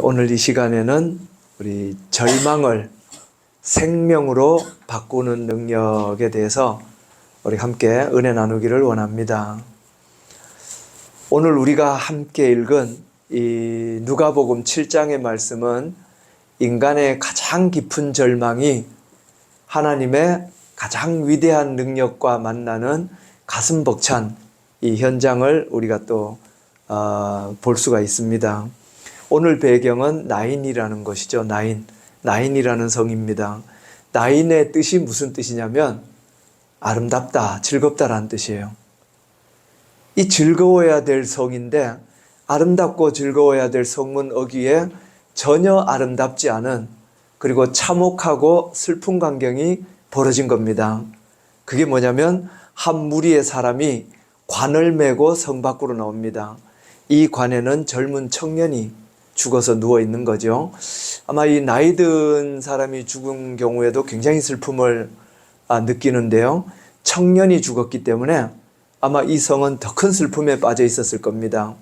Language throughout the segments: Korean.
오늘 이 시간에는 우리 절망을 생명으로 바꾸는 능력에 대해서 우리 함께 은혜 나누기를 원합니다. 오늘 우리가 함께 읽은 이 누가복음 7장의 말씀은 인간의 가장 깊은 절망이 하나님의 가장 위대한 능력과 만나는 가슴 벅찬 이 현장을 우리가 또 볼 수가 있습니다. 오늘 배경은 나인이라는 것이죠. 나인이라는 성입니다. 나인의 뜻이 무슨 뜻이냐면 아름답다, 즐겁다라는 뜻이에요. 이 즐거워야 될 성인데 아름답고 즐거워야 될 성문어귀에 전혀 아름답지 않은, 그리고 참혹하고 슬픈 광경이 벌어진 겁니다. 그게 뭐냐면 한 무리의 사람이 관을 메고 성 밖으로 나옵니다. 이 관에는 젊은 청년이 죽어서 누워 있는 거죠. 아마 이 나이 든 사람이 죽은 경우에도 굉장히 슬픔을 느끼는데요. 청년이 죽었기 때문에 아마 이 성은 더 큰 슬픔에 빠져 있었을 겁니다.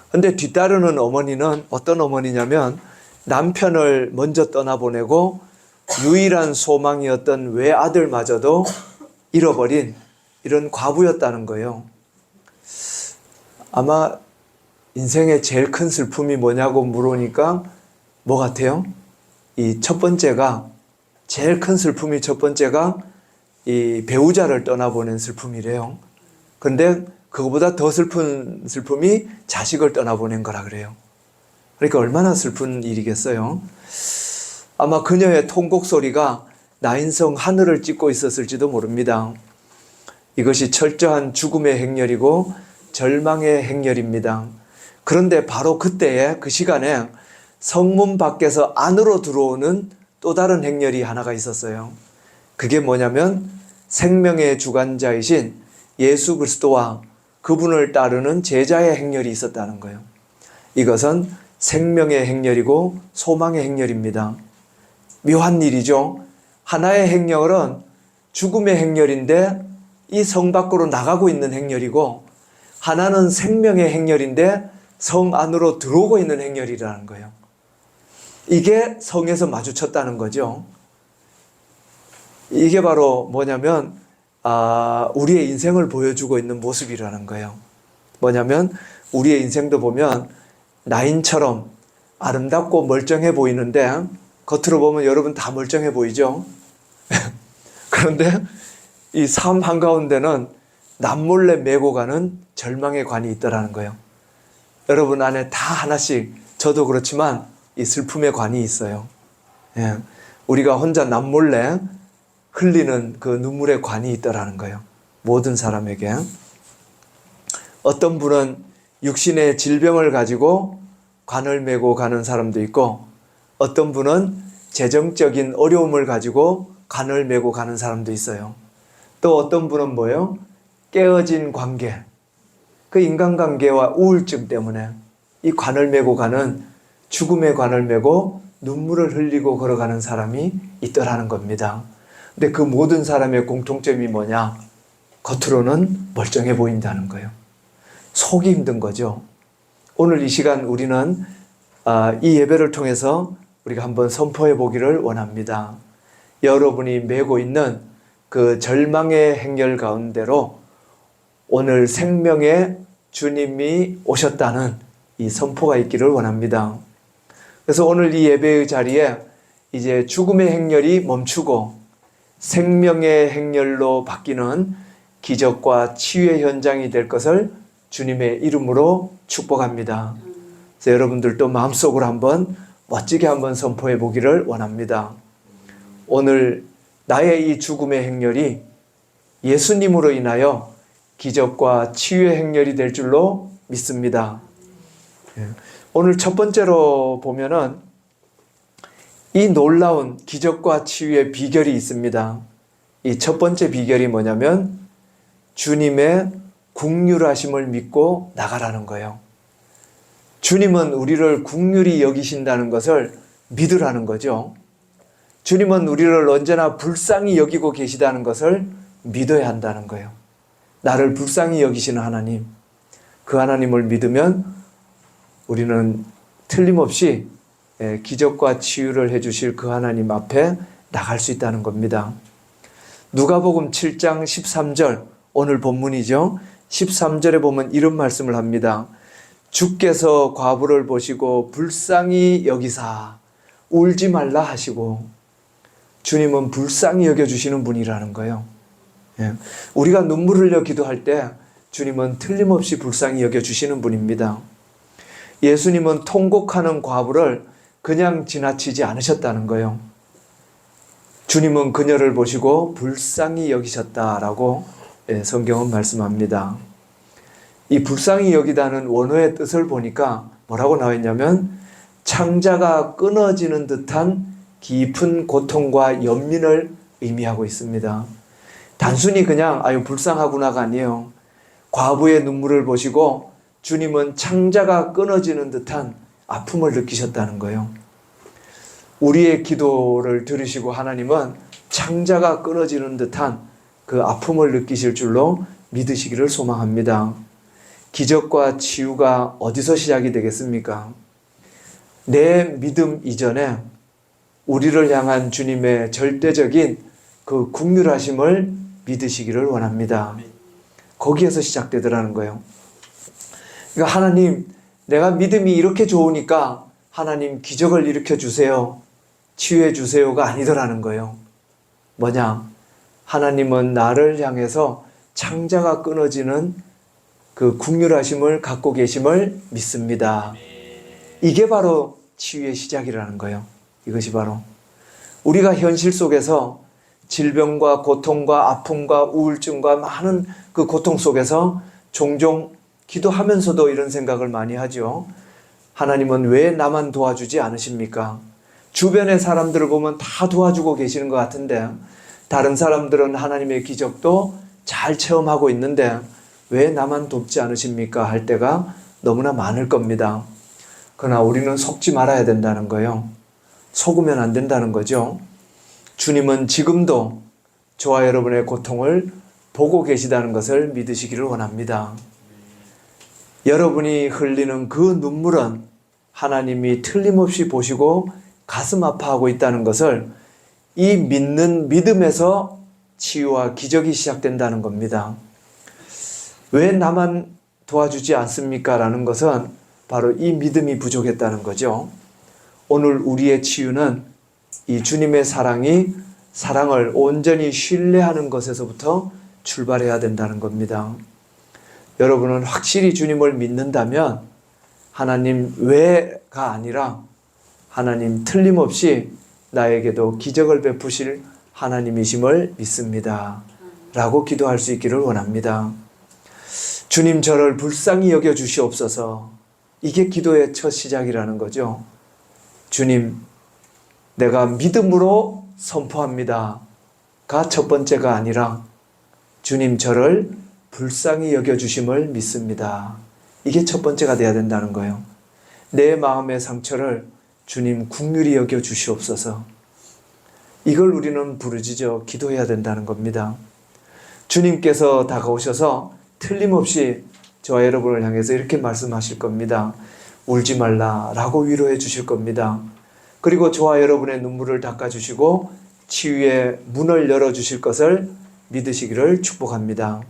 그런데 뒤따르는 어머니는 어떤 어머니냐면 남편을 먼저 떠나보내고 유일한 소망이었던 외아들마저도 잃어버린 이런 과부였다는 거예요. 아마 인생의 제일 큰 슬픔이 뭐냐고 물으니까 뭐 같아요? 이 첫 번째가, 제일 큰 슬픔이 첫 번째가 이 배우자를 떠나보낸 슬픔이래요. 그런데 그거보다 더 슬픈 슬픔이 자식을 떠나보낸 거라 그래요. 그러니까 얼마나 슬픈 일이겠어요. 아마 그녀의 통곡 소리가 나인성 하늘을 찢고 있었을지도 모릅니다. 이것이 철저한 죽음의 행렬이고 절망의 행렬입니다. 그런데 바로 그때에, 그 시간에 성문 밖에서 안으로 들어오는 또 다른 행렬이 하나가 있었어요. 그게 뭐냐면 생명의 주관자이신 예수 그리스도와 그분을 따르는 제자의 행렬이 있었다는 거예요. 이것은 생명의 행렬이고 소망의 행렬입니다. 묘한 일이죠. 하나의 행렬은 죽음의 행렬인데 이 성 밖으로 나가고 있는 행렬이고, 하나는 생명의 행렬인데 성 안으로 들어오고 있는 행렬이라는 거예요. 이게 성에서 마주쳤다는 거죠. 이게 바로 뭐냐면 우리의 인생을 보여주고 있는 모습이라는 거예요. 뭐냐면 우리의 인생도 보면 나인처럼 아름답고 멀쩡해 보이는데 겉으로 보면 여러분 다 멀쩡해 보이죠. 그런데 이 삶 한가운데는 남몰래 메고 가는 절망의 관이 있더라는 거예요. 여러분 안에 다 하나씩, 저도 그렇지만 이 슬픔의 관이 있어요. 우리가 혼자 남몰래 흘리는 그 눈물의 관이 있더라는 거예요. 모든 사람에게. 어떤 분은 육신의 질병을 가지고 관을 메고 가는 사람도 있고, 어떤 분은 재정적인 어려움을 가지고 관을 메고 가는 사람도 있어요. 또 어떤 분은 뭐예요? 깨어진 관계, 그 인간관계와 우울증 때문에 이 관을 메고 가는, 죽음의 관을 메고 눈물을 흘리고 걸어가는 사람이 있더라는 겁니다. 근데 그 모든 사람의 공통점이 뭐냐? 겉으로는 멀쩡해 보인다는 거예요. 속이 힘든 거죠. 오늘 이 시간 우리는 이 예배를 통해서 우리가 한번 선포해 보기를 원합니다. 여러분이 메고 있는 그 절망의 행렬 가운데로 오늘 생명의 주님이 오셨다는 이 선포가 있기를 원합니다. 그래서 오늘 이 예배의 자리에 이제 죽음의 행렬이 멈추고 생명의 행렬로 바뀌는 기적과 치유의 현장이 될 것을 주님의 이름으로 축복합니다. 그래서 여러분들도 마음속으로 한번 멋지게 한번 선포해 보기를 원합니다. 오늘 나의 이 죽음의 행렬이 예수님으로 인하여 기적과 치유의 행렬이 될 줄로 믿습니다. 오늘 첫 번째로 보면은 이 놀라운 기적과 치유의 비결이 있습니다. 이 첫 번째 비결이 뭐냐면 주님의 긍휼하심을 믿고 나가라는 거예요. 주님은 우리를 긍휼히 여기신다는 것을 믿으라는 거죠. 주님은 우리를 언제나 불쌍히 여기고 계시다는 것을 믿어야 한다는 거예요. 나를 불쌍히 여기시는 하나님, 그 하나님을 믿으면 우리는 틀림없이 기적과 치유를 해주실 그 하나님 앞에 나갈 수 있다는 겁니다. 누가복음 7장 13절, 오늘 본문이죠. 13절에 보면 이런 말씀을 합니다. 주께서 과부를 보시고 불쌍히 여기사 울지 말라 하시고, 주님은 불쌍히 여겨주시는 분이라는 거예요. 우리가 눈물 흘려 기도할 때 주님은 틀림없이 불쌍히 여겨주시는 분입니다. 예수님은 통곡하는 과부를 그냥 지나치지 않으셨다는 거예요. 주님은 그녀를 보시고 불쌍히 여기셨다라고 성경은 말씀합니다. 이 불쌍히 여기다는 원어의 뜻을 보니까 뭐라고 나와 있냐면, 창자가 끊어지는 듯한 깊은 고통과 연민을 의미하고 있습니다. 단순히 그냥 아유 불쌍하구나가 아니에요. 과부의 눈물을 보시고 주님은 창자가 끊어지는 듯한 아픔을 느끼셨다는 거예요. 우리의 기도를 들으시고 하나님은 창자가 끊어지는 듯한 그 아픔을 느끼실 줄로 믿으시기를 소망합니다. 기적과 치유가 어디서 시작이 되겠습니까? 내 믿음 이전에 우리를 향한 주님의 절대적인 그 긍휼하심을 믿으시기를 원합니다. 거기에서 시작되더라는 거예요. 그러니까 하나님, 내가 믿음이 이렇게 좋으니까 하나님 기적을 일으켜 주세요, 치유해 주세요가 아니더라는 거예요. 뭐냐? 하나님은 나를 향해서 창자가 끊어지는 그 긍휼하심을 갖고 계심을 믿습니다. 이게 바로 치유의 시작이라는 거예요. 이것이 바로 우리가 현실 속에서 질병과 고통과 아픔과 우울증과 많은 그 고통 속에서 종종 기도하면서도 이런 생각을 많이 하죠. 하나님은 왜 나만 도와주지 않으십니까? 주변의 사람들을 보면 다 도와주고 계시는 것 같은데 다른 사람들은 하나님의 기적도 잘 체험하고 있는데 왜 나만 돕지 않으십니까? 할 때가 너무나 많을 겁니다. 그러나 우리는 속지 말아야 된다는 거예요. 속으면 안 된다는 거죠. 주님은 지금도 저와 여러분의 고통을 보고 계시다는 것을 믿으시기를 원합니다. 여러분이 흘리는 그 눈물은 하나님이 틀림없이 보시고 가슴 아파하고 있다는 것을 이 믿는 믿음에서 치유와 기적이 시작된다는 겁니다. 왜 나만 도와주지 않습니까? 라는 것은 바로 이 믿음이 부족했다는 거죠. 오늘 우리의 치유는 이 주님의 사랑을 온전히 신뢰하는 것에서부터 출발해야 된다는 겁니다. 여러분은 확실히 주님을 믿는다면 하나님 왜가 아니라 하나님 틀림없이 나에게도 기적을 베푸실 하나님이심을 믿습니다. 라고 기도할 수 있기를 원합니다. 주님 저를 불쌍히 여겨 주시옵소서. 이게 기도의 첫 시작이라는 거죠. 주님, 내가 믿음으로 선포합니다. 가 첫 번째가 아니라 주님 저를 불쌍히 여겨주심을 믿습니다. 이게 첫 번째가 돼야 된다는 거예요. 내 마음의 상처를 주님 긍휼히 여겨주시옵소서. 이걸 우리는 부르짖어 기도해야 된다는 겁니다. 주님께서 다가오셔서 틀림없이 저와 여러분을 향해서 이렇게 말씀하실 겁니다. 울지 말라 라고 위로해 주실 겁니다. 그리고 저와 여러분의 눈물을 닦아주시고 치유의 문을 열어주실 것을 믿으시기를 축복합니다.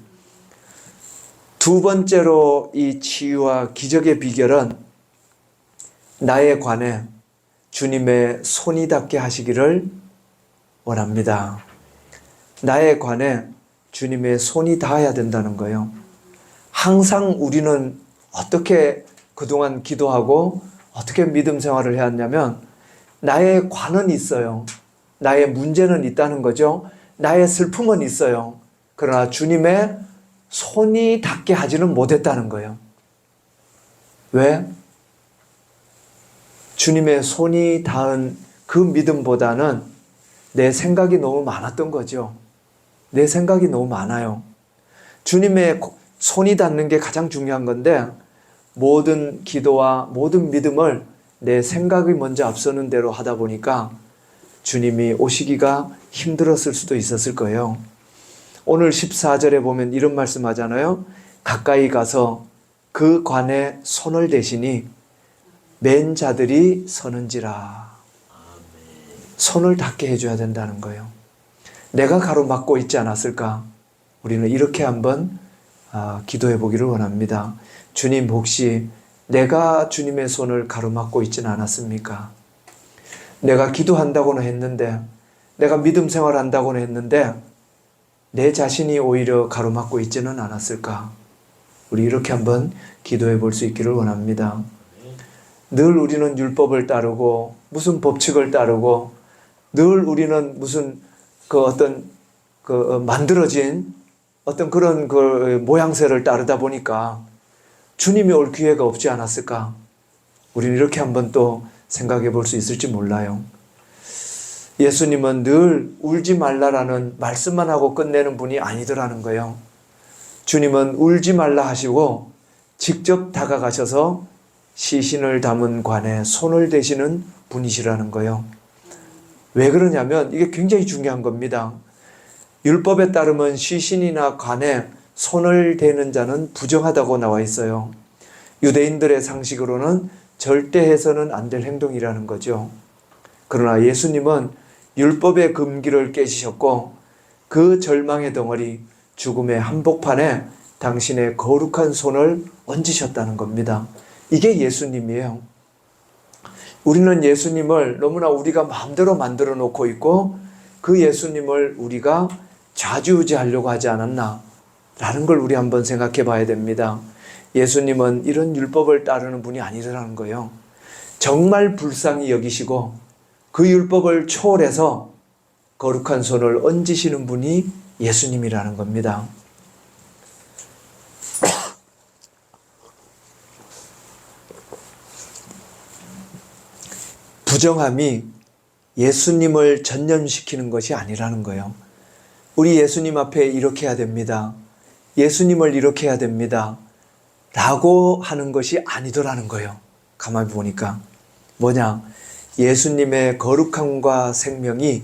두 번째로 이 치유와 기적의 비결은 나에 관해 주님의 손이 닿게 하시기를 원합니다. 나에 관해 주님의 손이 닿아야 된다는 거예요. 항상 우리는 어떻게 그동안 기도하고 어떻게 믿음 생활을 해왔냐면 나의 관은 있어요. 나의 문제는 있다는 거죠. 나의 슬픔은 있어요. 그러나 주님의 손이 닿게 하지는 못했다는 거예요. 왜? 주님의 손이 닿은 그 믿음보다는 내 생각이 너무 많았던 거죠. 내 생각이 너무 많아요. 주님의 손이 닿는 게 가장 중요한 건데 모든 기도와 모든 믿음을 내 생각이 먼저 앞서는 대로 하다 보니까 주님이 오시기가 힘들었을 수도 있었을 거예요. 오늘 14절에 보면 이런 말씀 하잖아요. 가까이 가서 그 관에 손을 대시니 맨 자들이 서는지라. 손을 닿게 해줘야 된다는 거예요. 내가 가로막고 있지 않았을까? 우리는 이렇게 한번 기도해 보기를 원합니다. 주님, 혹시 내가 주님의 손을 가로막고 있지는 않았습니까? 내가 기도한다고는 했는데, 내가 믿음 생활한다고는 했는데 내 자신이 오히려 가로막고 있지는 않았을까? 우리 이렇게 한번 기도해 볼 수 있기를 원합니다. 늘 우리는 율법을 따르고 무슨 법칙을 따르고 늘 우리는 무슨 만들어진 어떤 그런 모양새를 따르다 보니까 주님이 올 기회가 없지 않았을까? 우리는 이렇게 한번 또 생각해 볼 수 있을지 몰라요. 예수님은 늘 울지 말라라는 말씀만 하고 끝내는 분이 아니더라는 거예요. 주님은 울지 말라 하시고 직접 다가가셔서 시신을 담은 관에 손을 대시는 분이시라는 거예요. 왜 그러냐면 이게 굉장히 중요한 겁니다. 율법에 따르면 시신이나 관에 손을 대는 자는 부정하다고 나와 있어요. 유대인들의 상식으로는 절대 해서는 안 될 행동이라는 거죠. 그러나 예수님은 율법의 금기를 깨지셨고 그 절망의 덩어리, 죽음의 한복판에 당신의 거룩한 손을 얹으셨다는 겁니다. 이게 예수님이에요. 우리는 예수님을 너무나 우리가 마음대로 만들어 놓고 있고 그 예수님을 우리가 좌지우지하려고 하지 않았나 라는 걸 우리 한번 생각해 봐야 됩니다. 예수님은 이런 율법을 따르는 분이 아니라는 거예요. 정말 불쌍히 여기시고 그 율법을 초월해서 거룩한 손을 얹으시는 분이 예수님이라는 겁니다. 부정함이 예수님을 전념시키는 것이 아니라는 거예요. 우리 예수님 앞에 이렇게 해야 됩니다. 예수님을 이렇게 해야 됩니다. 라고 하는 것이 아니더라는 거예요. 가만히 보니까. 뭐냐? 예수님의 거룩함과 생명이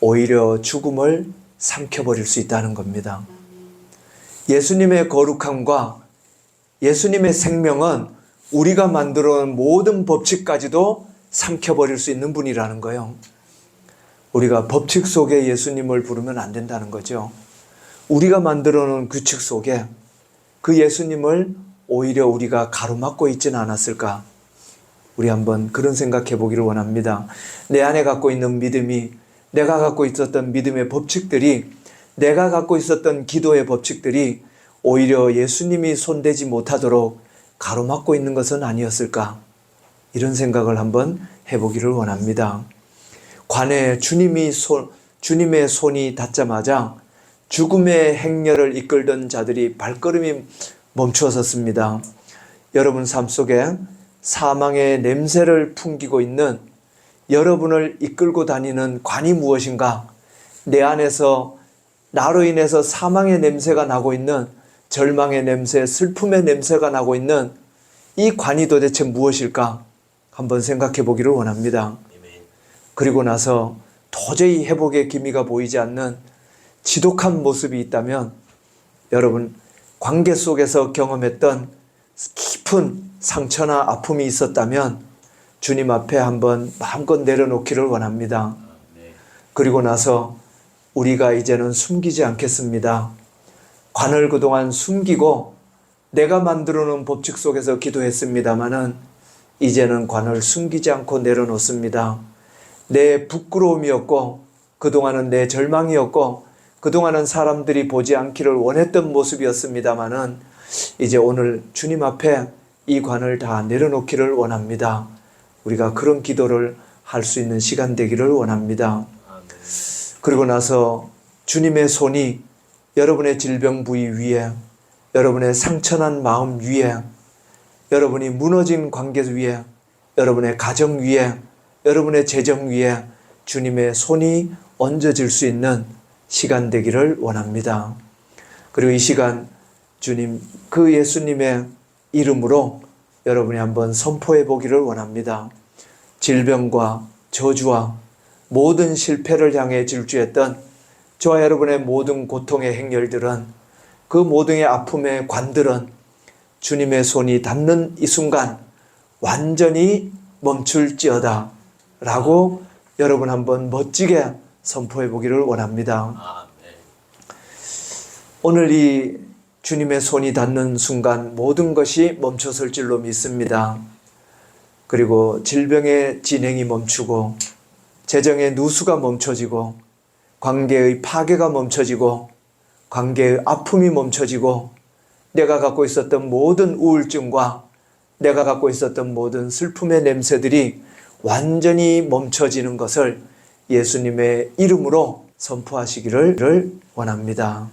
오히려 죽음을 삼켜버릴 수 있다는 겁니다. 예수님의 거룩함과 예수님의 생명은 우리가 만들어 놓은 모든 법칙까지도 삼켜버릴 수 있는 분이라는 거예요. 우리가 법칙 속에 예수님을 부르면 안 된다는 거죠. 우리가 만들어 놓은 규칙 속에 그 예수님을 오히려 우리가 가로막고 있지는 않았을까? 우리 한번 그런 생각해 보기를 원합니다. 내 안에 갖고 있는 믿음이, 내가 갖고 있었던 믿음의 법칙들이, 내가 갖고 있었던 기도의 법칙들이 오히려 예수님이 손대지 못하도록 가로막고 있는 것은 아니었을까? 이런 생각을 한번 해보기를 원합니다. 관에 주님의 손이 닿자마자 죽음의 행렬을 이끌던 자들이 발걸음이 멈추었습니다. 여러분 삶 속에 사망의 냄새를 풍기고 있는 여러분을 이끌고 다니는 관이 무엇인가? 내 안에서 나로 인해서 사망의 냄새가 나고 있는, 절망의 냄새, 슬픔의 냄새가 나고 있는 이 관이 도대체 무엇일까? 한번 생각해 보기를 원합니다. 그리고 나서 도저히 회복의 기미가 보이지 않는 지독한 모습이 있다면 여러분 관계 속에서 경험했던 깊은 상처나 아픔이 있었다면 주님 앞에 한번 마음껏 내려놓기를 원합니다. 그리고 나서 우리가 이제는 숨기지 않겠습니다. 관을 그동안 숨기고 내가 만들어 놓은 법칙 속에서 기도했습니다마는 이제는 관을 숨기지 않고 내려놓습니다. 내 부끄러움이었고 그동안은 내 절망이었고 그동안은 사람들이 보지 않기를 원했던 모습이었습니다마는 이제 오늘 주님 앞에 이 관을 다 내려놓기를 원합니다. 우리가 그런 기도를 할 수 있는 시간 되기를 원합니다. 그리고 나서 주님의 손이 여러분의 질병 부위 위에, 여러분의 상처난 마음 위에, 여러분이 무너진 관계 위에, 여러분의 가정 위에, 여러분의 재정 위에 주님의 손이 얹어질 수 있는 시간 되기를 원합니다. 그리고 이 시간 주님, 그 예수님의 이름으로 여러분이 한번 선포해 보기를 원합니다. 질병과 저주와 모든 실패를 향해 질주했던 저와 여러분의 모든 고통의 행렬들은, 그 모든의 아픔의 관들은 주님의 손이 닿는 이 순간 완전히 멈출지어다 라고 여러분 한번 멋지게 선포해 보기를 원합니다. 오늘 이 주님의 손이 닿는 순간 모든 것이 멈춰설 줄로 믿습니다. 그리고 질병의 진행이 멈추고 재정의 누수가 멈춰지고 관계의 파괴가 멈춰지고 관계의 아픔이 멈춰지고 내가 갖고 있었던 모든 우울증과 내가 갖고 있었던 모든 슬픔의 냄새들이 완전히 멈춰지는 것을 예수님의 이름으로 선포하시기를 원합니다.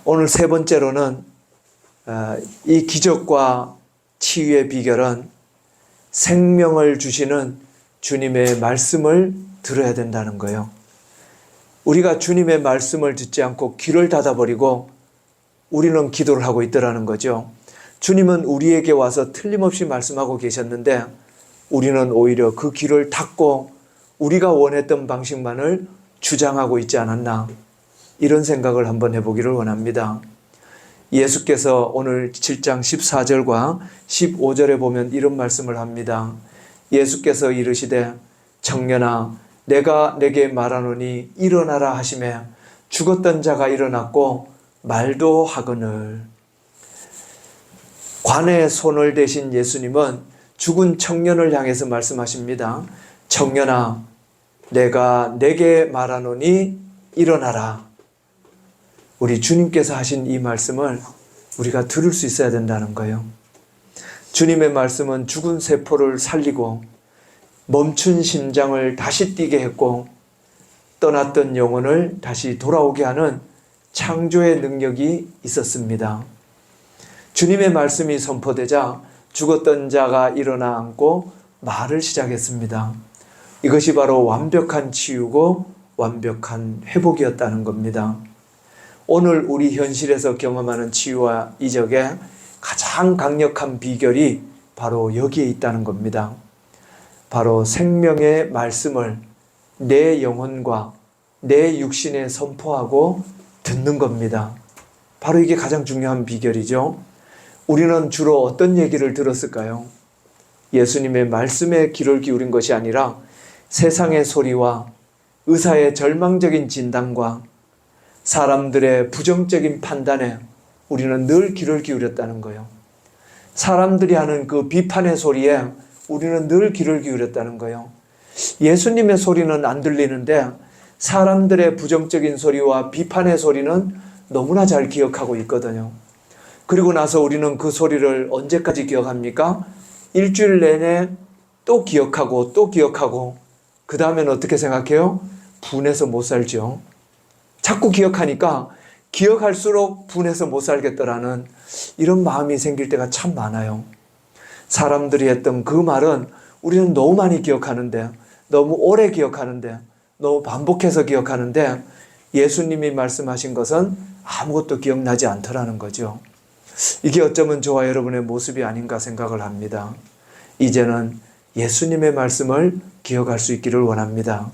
오늘 세 번째로는 이 기적과 치유의 비결은 생명을 주시는 주님의 말씀을 들어야 된다는 거예요. 우리가 주님의 말씀을 듣지 않고 귀를 닫아버리고 우리는 기도를 하고 있더라는 거죠. 주님은 우리에게 와서 틀림없이 말씀하고 계셨는데 우리는 오히려 그 귀를 닫고 우리가 원했던 방식만을 주장하고 있지 않았나, 이런 생각을 한번 해보기를 원합니다. 예수께서 오늘 7장 14절과 15절에 보면 이런 말씀을 합니다. 예수께서 이르시되 청년아 내가 내게 말하노니 일어나라 하시매 죽었던 자가 일어났고 말도 하거늘. 관에 손을 대신 예수님은 죽은 청년을 향해서 말씀하십니다. 청년아 내가 내게 말하노니 일어나라. 우리 주님께서 하신 이 말씀을 우리가 들을 수 있어야 된다는 거예요. 주님의 말씀은 죽은 세포를 살리고 멈춘 심장을 다시 뛰게 했고 떠났던 영혼을 다시 돌아오게 하는 창조의 능력이 있었습니다. 주님의 말씀이 선포되자 죽었던 자가 일어나 앉고 말을 시작했습니다. 이것이 바로 완벽한 치유고 완벽한 회복이었다는 겁니다. 오늘 우리 현실에서 경험하는 치유와 이적의 가장 강력한 비결이 바로 여기에 있다는 겁니다. 바로 생명의 말씀을 내 영혼과 내 육신에 선포하고 듣는 겁니다. 바로 이게 가장 중요한 비결이죠. 우리는 주로 어떤 얘기를 들었을까요? 예수님의 말씀에 귀를 기울인 것이 아니라 세상의 소리와 의사의 절망적인 진단과 사람들의 부정적인 판단에 우리는 늘 귀를 기울였다는 거예요. 사람들이 하는 그 비판의 소리에 우리는 늘 귀를 기울였다는 거예요. 예수님의 소리는 안 들리는데 사람들의 부정적인 소리와 비판의 소리는 너무나 잘 기억하고 있거든요. 그리고 나서 우리는 그 소리를 언제까지 기억합니까? 일주일 내내 또 기억하고 또 기억하고 그 다음에는 어떻게 생각해요? 분해서 못 살죠. 자꾸 기억하니까 기억할수록 분해서 못 살겠더라는 이런 마음이 생길 때가 참 많아요. 사람들이 했던 그 말은 우리는 너무 많이 기억하는데, 너무 오래 기억하는데, 너무 반복해서 기억하는데 예수님이 말씀하신 것은 아무것도 기억나지 않더라는 거죠. 이게 어쩌면 저와 여러분의 모습이 아닌가 생각을 합니다. 이제는 예수님의 말씀을 기억할 수 있기를 원합니다.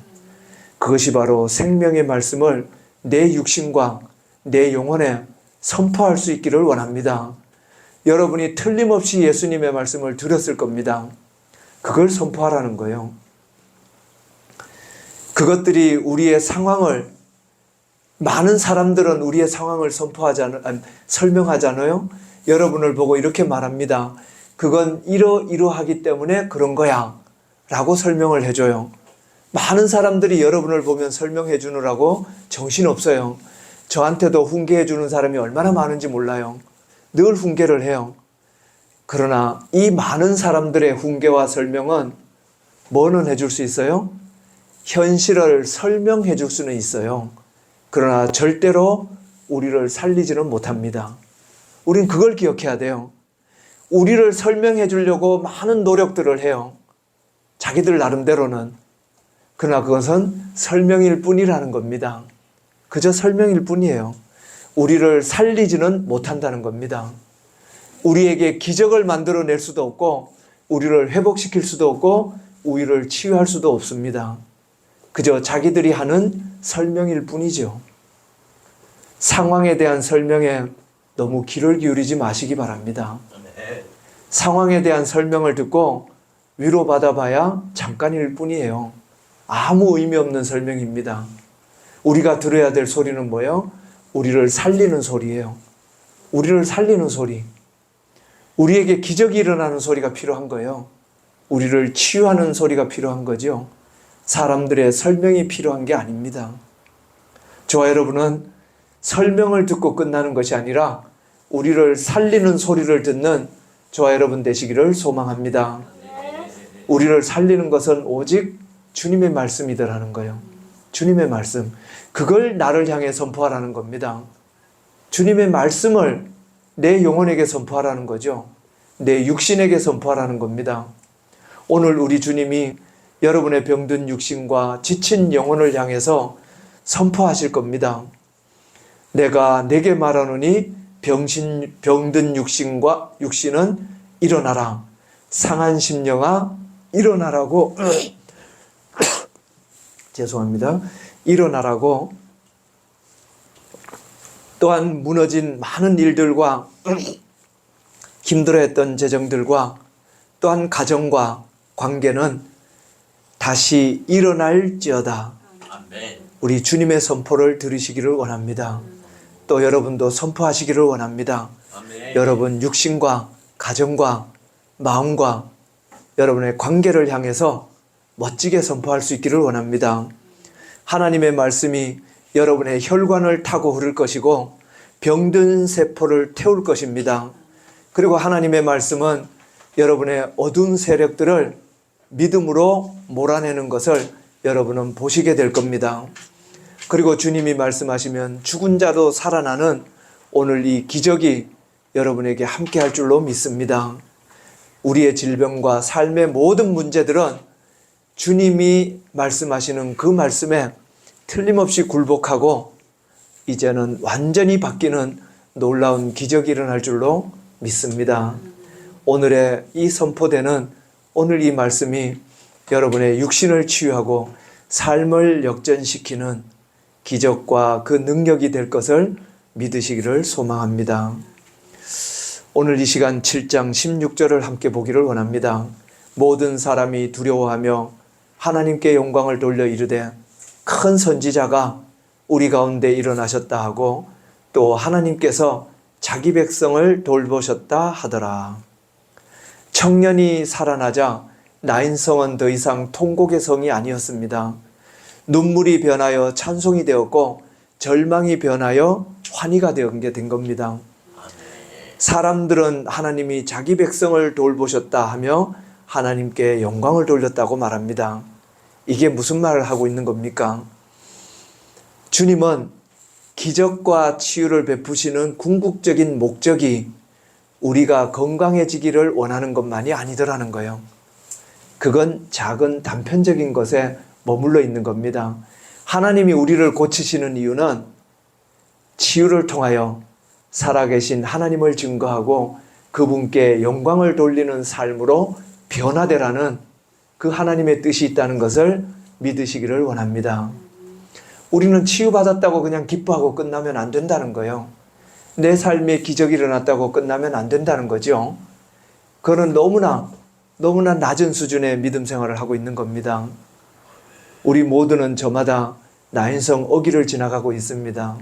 그것이 바로 생명의 말씀을 내 육신과 내 영혼에 선포할 수 있기를 원합니다. 여러분이 틀림없이 예수님의 말씀을 들었을 겁니다. 그걸 선포하라는 거예요. 그것들이 우리의 상황을, 많은 사람들은 우리의 상황을 설명하잖아요. 여러분을 보고 이렇게 말합니다. 그건 이러이러하기 때문에 그런 거야 라고 설명을 해줘요. 많은 사람들이 여러분을 보면 설명해 주느라고 정신없어요. 저한테도 훈계해 주는 사람이 얼마나 많은지 몰라요. 늘 훈계를 해요. 그러나 이 많은 사람들의 훈계와 설명은 뭐는 해줄 수 있어요? 현실을 설명해 줄 수는 있어요. 그러나 절대로 우리를 살리지는 못합니다. 우린 그걸 기억해야 돼요. 우리를 설명해 주려고 많은 노력들을 해요. 자기들 나름대로는. 그러나 그것은 설명일 뿐이라는 겁니다. 그저 설명일 뿐이에요. 우리를 살리지는 못한다는 겁니다. 우리에게 기적을 만들어낼 수도 없고 우리를 회복시킬 수도 없고 우리를 치유할 수도 없습니다. 그저 자기들이 하는 설명일 뿐이죠. 상황에 대한 설명에 너무 귀를 기울이지 마시기 바랍니다. 상황에 대한 설명을 듣고 위로받아봐야 잠깐일 뿐이에요. 아무 의미 없는 설명입니다. 우리가 들어야 될 소리는 뭐예요? 우리를 살리는 소리예요. 우리를 살리는 소리. 우리에게 기적이 일어나는 소리가 필요한 거예요. 우리를 치유하는 소리가 필요한 거죠. 사람들의 설명이 필요한 게 아닙니다. 저와 여러분은 설명을 듣고 끝나는 것이 아니라 우리를 살리는 소리를 듣는 저와 여러분 되시기를 소망합니다. 우리를 살리는 것은 오직 주님의 말씀이더라는 거예요. 주님의 말씀. 그걸 나를 향해 선포하라는 겁니다. 주님의 말씀을 내 영혼에게 선포하라는 거죠. 내 육신에게 선포하라는 겁니다. 오늘 우리 주님이 여러분의 병든 육신과 지친 영혼을 향해서 선포하실 겁니다. 내가 내게 말하노니 병든 육신은 일어나라. 상한 심령아 일어나라고 죄송합니다. 일어나라고. 또한 무너진 많은 일들과 힘들어했던 재정들과 또한 가정과 관계는 다시 일어날지어다. 우리 주님의 선포를 들으시기를 원합니다. 또 여러분도 선포하시기를 원합니다. 여러분 육신과 가정과 마음과 여러분의 관계를 향해서 멋지게 선포할 수 있기를 원합니다. 하나님의 말씀이 여러분의 혈관을 타고 흐를 것이고 병든 세포를 태울 것입니다. 그리고 하나님의 말씀은 여러분의 어두운 세력들을 믿음으로 몰아내는 것을 여러분은 보시게 될 겁니다. 그리고 주님이 말씀하시면 죽은 자도 살아나는 오늘 이 기적이 여러분에게 함께 할 줄로 믿습니다. 우리의 질병과 삶의 모든 문제들은 주님이 말씀하시는 그 말씀에 틀림없이 굴복하고 이제는 완전히 바뀌는 놀라운 기적이 일어날 줄로 믿습니다. 오늘의 이 선포되는 오늘 이 말씀이 여러분의 육신을 치유하고 삶을 역전시키는 기적과 그 능력이 될 것을 믿으시기를 소망합니다. 오늘 이 시간 7장 16절을 함께 보기를 원합니다. 모든 사람이 두려워하며 하나님께 영광을 돌려 이르되 큰 선지자가 우리 가운데 일어나셨다 하고 또 하나님께서 자기 백성을 돌보셨다 하더라. 청년이 살아나자 나인성은 더 이상 통곡의 성이 아니었습니다. 눈물이 변하여 찬송이 되었고 절망이 변하여 환희가 된 겁니다. 사람들은 하나님이 자기 백성을 돌보셨다 하며 하나님께 영광을 돌렸다고 말합니다. 이게 무슨 말을 하고 있는 겁니까? 주님은 기적과 치유를 베푸시는 궁극적인 목적이 우리가 건강해지기를 원하는 것만이 아니더라는 거예요. 그건 작은 단편적인 것에 머물러 있는 겁니다. 하나님이 우리를 고치시는 이유는 치유를 통하여 살아계신 하나님을 증거하고 그분께 영광을 돌리는 삶으로 변화되라는 그 하나님의 뜻이 있다는 것을 믿으시기를 원합니다. 우리는 치유받았다고 그냥 기뻐하고 끝나면 안 된다는 거예요. 내 삶에 기적이 일어났다고 끝나면 안 된다는 거죠. 그거는 너무나 낮은 수준의 믿음 생활을 하고 있는 겁니다. 우리 모두는 저마다 나인성 어기를 지나가고 있습니다.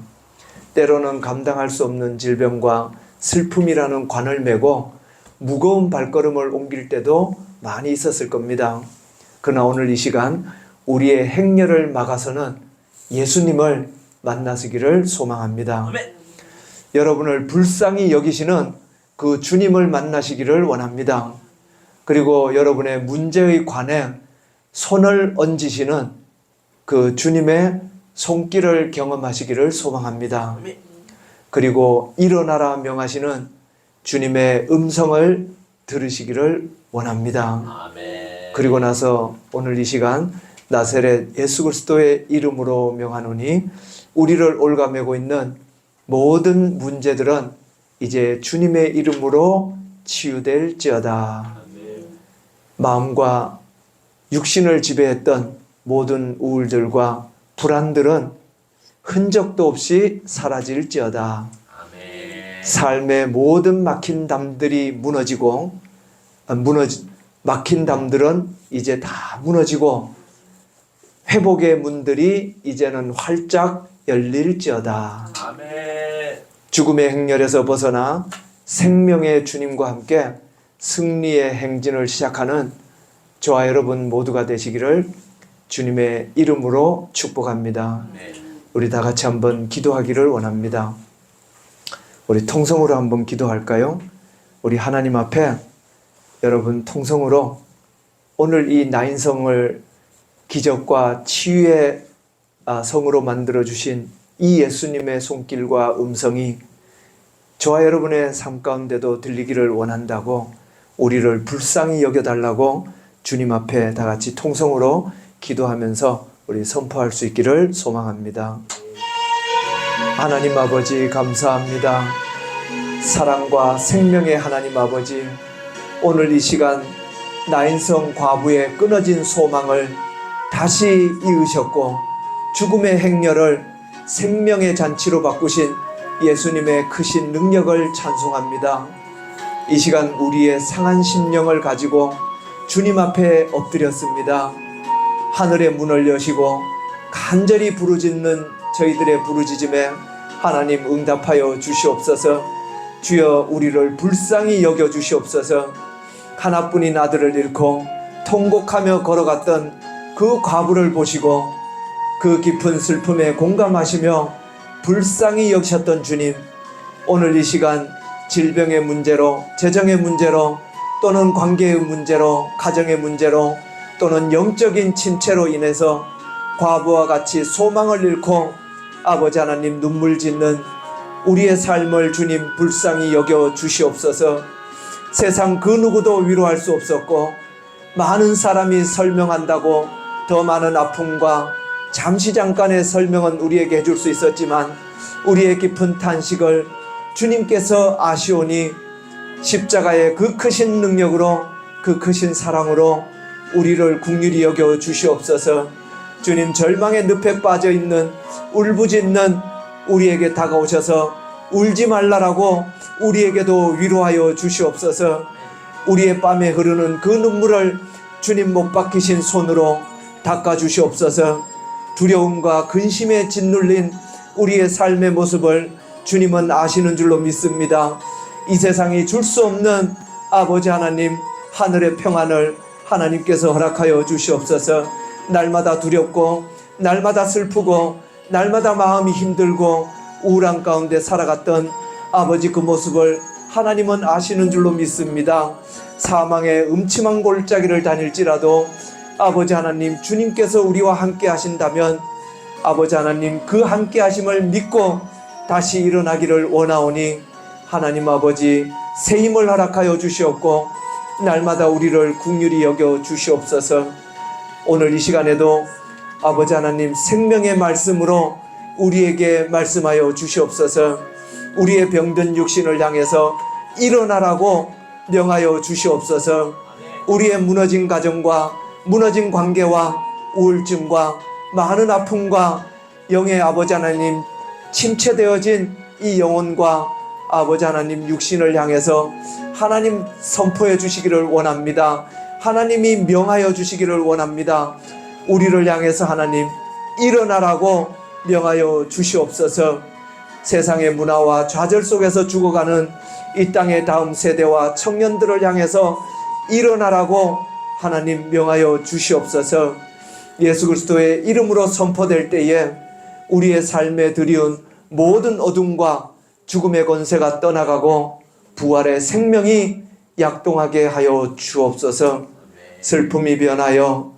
때로는 감당할 수 없는 질병과 슬픔이라는 관을 메고 무거운 발걸음을 옮길 때도 많이 있었을 겁니다. 그러나 오늘 이 시간 우리의 행렬을 막아서는 예수님을 만나시기를 소망합니다. 아멘. 여러분을 불쌍히 여기시는 그 주님을 만나시기를 원합니다. 그리고 여러분의 문제의 관에 손을 얹으시는 그 주님의 손길을 경험하시기를 소망합니다. 그리고 일어나라 명하시는 주님의 음성을 들으시기를 원합니다. 그리고 나서 오늘 이 시간 나사렛 예수 그리스도의 이름으로 명하노니 우리를 올가매고 있는 모든 문제들은 이제 주님의 이름으로 치유될지어다. 마음과 육신을 지배했던 모든 우울들과 불안들은 흔적도 없이 사라질지어다. 삶의 모든 막힌 담들이 무너지고 막힌 담들은 이제 다 무너지고 회복의 문들이 이제는 활짝 열릴지어다. 아멘. 죽음의 행렬에서 벗어나 생명의 주님과 함께 승리의 행진을 시작하는 저와 여러분 모두가 되시기를 주님의 이름으로 축복합니다. 우리 다 같이 한번 기도하기를 원합니다. 우리 통성으로 한번 기도할까요? 우리 하나님 앞에 여러분 통성으로 오늘 이 나인성을 기적과 치유의 성으로 만들어 주신 이 예수님의 손길과 음성이 저와 여러분의 삶 가운데도 들리기를 원한다고, 우리를 불쌍히 여겨달라고 주님 앞에 다 같이 통성으로 기도하면서 우리 선포할 수 있기를 소망합니다. 하나님 아버지 감사합니다. 사랑과 생명의 하나님 아버지, 오늘 이 시간 나인성 과부의 끊어진 소망을 다시 이으셨고 죽음의 행렬을 생명의 잔치로 바꾸신 예수님의 크신 능력을 찬송합니다. 이 시간 우리의 상한 심령을 가지고 주님 앞에 엎드렸습니다. 하늘의 문을 여시고 간절히 부르짖는 저희들의 부르짖음에 하나님 응답하여 주시옵소서. 주여 우리를 불쌍히 여겨 주시옵소서. 하나뿐인 아들을 잃고 통곡하며 걸어갔던 그 과부를 보시고 그 깊은 슬픔에 공감하시며 불쌍히 여기셨던 주님, 오늘 이 시간 질병의 문제로, 재정의 문제로, 또는 관계의 문제로, 가정의 문제로, 또는 영적인 침체로 인해서 과부와 같이 소망을 잃고 아버지 하나님 눈물 짓는 우리의 삶을 주님 불쌍히 여겨 주시옵소서. 세상 그 누구도 위로할 수 없었고 많은 사람이 설명한다고 더 많은 아픔과 잠시 잠깐의 설명은 우리에게 해줄 수 있었지만 우리의 깊은 탄식을 주님께서 아시오니 십자가의 그 크신 능력으로, 그 크신 사랑으로 우리를 긍휼히 여겨 주시옵소서. 주님, 절망의 늪에 빠져있는 울부짖는 우리에게 다가오셔서 울지 말라라고 우리에게도 위로하여 주시옵소서. 우리의 뺨에 흐르는 그 눈물을 주님 못 박히신 손으로 닦아 주시옵소서. 두려움과 근심에 짓눌린 우리의 삶의 모습을 주님은 아시는 줄로 믿습니다. 이 세상이 줄 수 없는 아버지 하나님, 하늘의 평안을 하나님께서 허락하여 주시옵소서. 날마다 두렵고 날마다 슬프고 날마다 마음이 힘들고 우울한 가운데 살아갔던 아버지 그 모습을 하나님은 아시는 줄로 믿습니다. 사망의 음침한 골짜기를 다닐지라도 아버지 하나님, 주님께서 우리와 함께 하신다면 아버지 하나님, 그 함께 하심을 믿고 다시 일어나기를 원하오니 하나님 아버지, 새 힘을 허락하여 주시옵고 날마다 우리를 긍휼히 여겨 주시옵소서. 오늘 이 시간에도 아버지 하나님 생명의 말씀으로 우리에게 말씀하여 주시옵소서. 우리의 병든 육신을 향해서 일어나라고 명하여 주시옵소서. 우리의 무너진 가정과 무너진 관계와 우울증과 많은 아픔과 영의 아버지 하나님 침체되어진 이 영혼과 아버지 하나님 육신을 향해서 하나님 선포해 주시기를 원합니다. 하나님이 명하여 주시기를 원합니다. 우리를 향해서 하나님 일어나라고 명하여 주시옵소서. 세상의 문화와 좌절 속에서 죽어가는 이 땅의 다음 세대와 청년들을 향해서 일어나라고 하나님 명하여 주시옵소서. 예수 그리스도의 이름으로 선포될 때에 우리의 삶에 드리운 모든 어둠과 죽음의 권세가 떠나가고 부활의 생명이 약동하게 하여 주옵소서. 슬픔이 변하여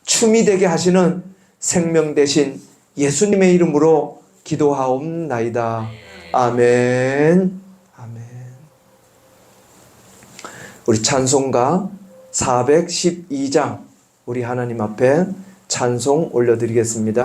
춤이 되게 하시는 생명 되신 예수님의 이름으로 기도하옵나이다. 아멘. 아멘. 우리 찬송가 412장 우리 하나님 앞에 찬송 올려드리겠습니다.